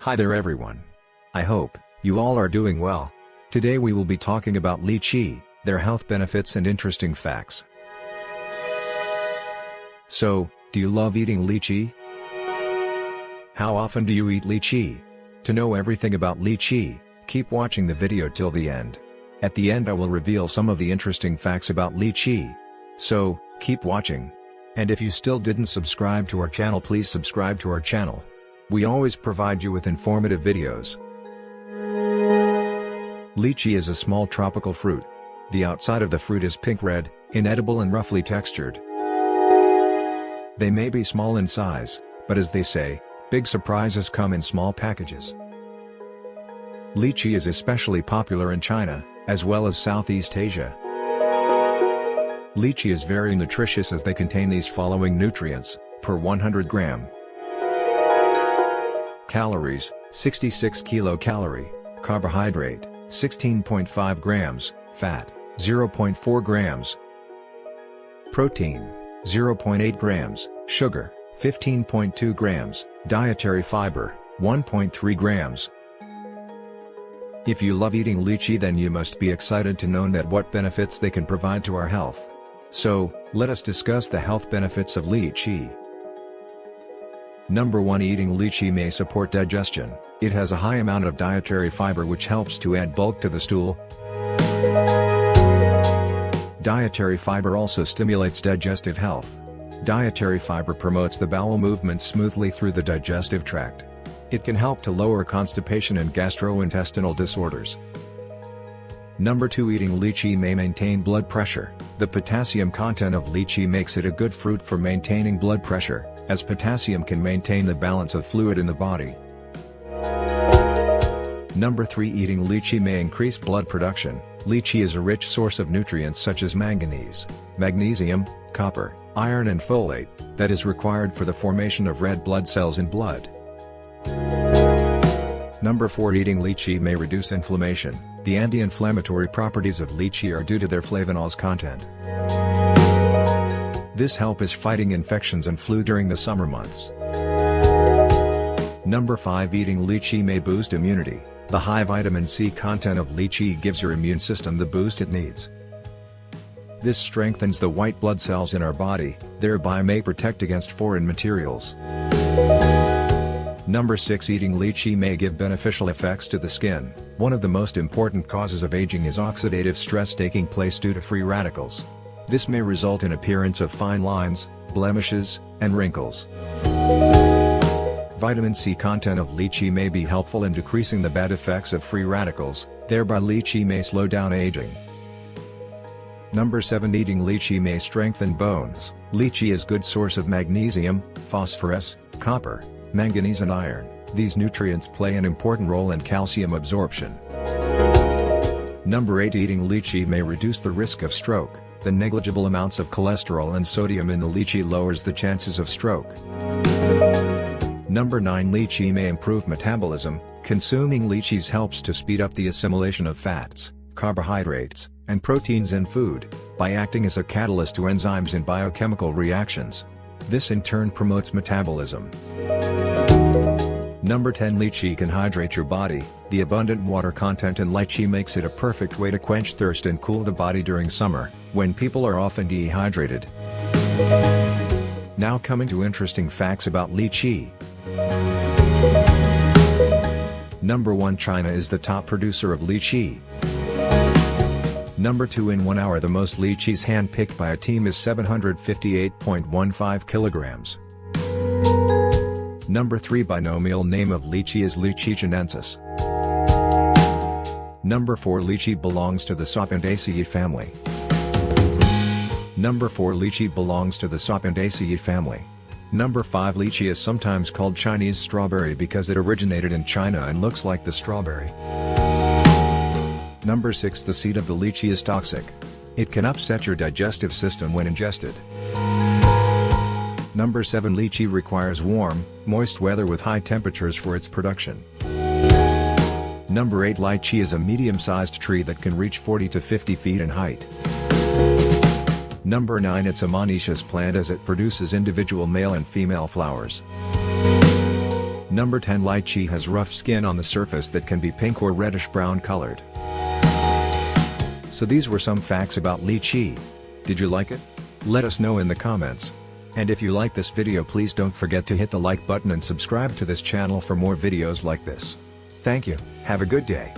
Hi there everyone. I hope you all are doing well. Today we will be talking about lychee, their health benefits and interesting facts. So, do you love eating lychee? How often do you eat lychee? To know everything about lychee, keep watching the video till the end. At the end I will reveal some of the interesting facts about lychee. So, keep watching. And if you still didn't subscribe to our channel, please subscribe to our channel. We always provide you with informative videos. Lychee is a small tropical fruit. The outside of the fruit is pink-red, inedible and roughly textured. They may be small in size, but as they say, big surprises come in small packages. Lychee is especially popular in China, as well as Southeast Asia. Lychee is very nutritious as they contain these following nutrients, per 100 gram. Calories, 66 kilocalorie, carbohydrate, 16.5 grams, fat, 0.4 grams, protein, 0.8 grams, sugar, 15.2 grams, dietary fiber, 1.3 grams. If you love eating lychee, then you must be excited to know that what benefits they can provide to our health. So, let us discuss the health benefits of lychee. Number 1. Eating lychee may support digestion. It has a high amount of dietary fiber which helps to add bulk to the stool. Dietary fiber also stimulates digestive health. Dietary fiber promotes the bowel movement smoothly through the digestive tract. It can help to lower constipation and gastrointestinal disorders. Number 2. Eating lychee may maintain blood pressure. The potassium content of lychee makes it a good fruit for maintaining blood pressure, as potassium can maintain the balance of fluid in the body. Number 3. Eating lychee may increase blood production. Lychee is a rich source of nutrients such as manganese, magnesium, copper, iron and folate, that is required for the formation of red blood cells in blood. Number 4. Eating lychee may reduce inflammation. The anti-inflammatory properties of lychee are due to their flavanols content. This help is fighting infections and flu during the summer months. Number 5. Eating lychee may boost immunity. The high vitamin C content of lychee gives your immune system the boost it needs. This strengthens the white blood cells in our body, thereby may protect against foreign materials. Number 6. Eating lychee may give beneficial effects to the skin. One of the most important causes of aging is oxidative stress taking place due to free radicals. This may result in appearance of fine lines, blemishes, and wrinkles. Vitamin C content of lychee may be helpful in decreasing the bad effects of free radicals, thereby lychee may slow down aging. Number 7. Eating lychee may strengthen bones. Lychee is good source of magnesium, phosphorus, copper, manganese and iron. These nutrients play an important role in calcium absorption. Number 8. Eating lychee may reduce the risk of stroke. The negligible amounts of cholesterol and sodium in the lychee lowers the chances of stroke. Number 9. Lychee may improve metabolism. Consuming lychees helps to speed up the assimilation of fats, carbohydrates, and proteins in food, by acting as a catalyst to enzymes in biochemical reactions. This in turn promotes metabolism. Number 10. Lychee can hydrate your body. The abundant water content in lychee makes it a perfect way to quench thirst and cool the body during summer, when people are often dehydrated. Now coming to interesting facts about lychee. Number 1. China is the top producer of lychee. Number 2. In 1 hour the most lychees hand-picked by a team is 758.15 kilograms. Number 3. Binomial name of lychee is Lychee chinensis. Number 4. Lychee belongs to the Sapindaceae family. Number 4. Lychee belongs to the Sapindaceae family. Number 5. Lychee is sometimes called Chinese strawberry because it originated in China and looks like the strawberry. Number 6. The seed of the lychee is toxic. It can upset your digestive system when ingested. Number 7. Lychee requires warm, moist weather with high temperatures for its production. Number 8. Lychee is a medium-sized tree that can reach 40 to 50 feet in height. Number 9. It's a monoecious plant as it produces individual male and female flowers. Number 10. Litchi has rough skin on the surface that can be pink or reddish brown colored. So these were some facts about lychee. Did you like it? Let us know in the comments. And if you like this video, please don't forget to hit the like button and subscribe to this channel for more videos like this. Thank you, have a good day.